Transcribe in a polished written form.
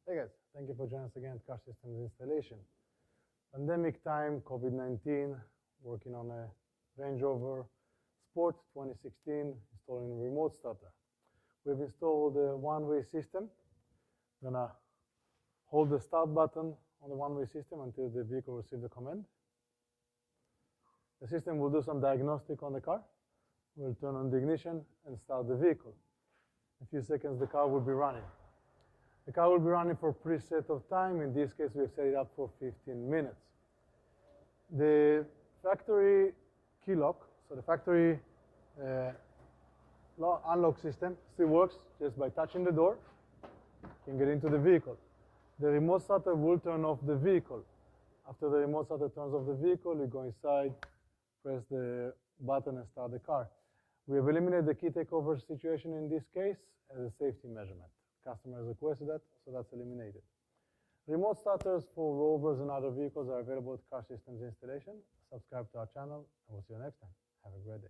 Hey guys, thank you for joining us again at Car Systems Installation. Pandemic time, COVID-19, working on a Range Rover Sport 2016, installing a remote starter. We've installed a one-way system. We're gonna hold the start button on the one-way system until the vehicle receives the command. The system will do some diagnostic on the car. We'll turn on the ignition and start the vehicle. In a few seconds, the car will be running. The car will be running for a preset of time. In this case, we've set it up for 15 minutes. The factory key lock, so the factory unlock system still works just by touching the door. You can get into the vehicle. The remote starter will turn off the vehicle. After the remote starter turns off the vehicle, you go inside, press the button and start the car. We have eliminated the key takeover situation in this case as a safety measurement. Customers requested that, so that's eliminated. Remote starters for Rovers and other vehicles are available at Car Systems Installation. Subscribe to our channel, and we'll see you next time. Have a great day.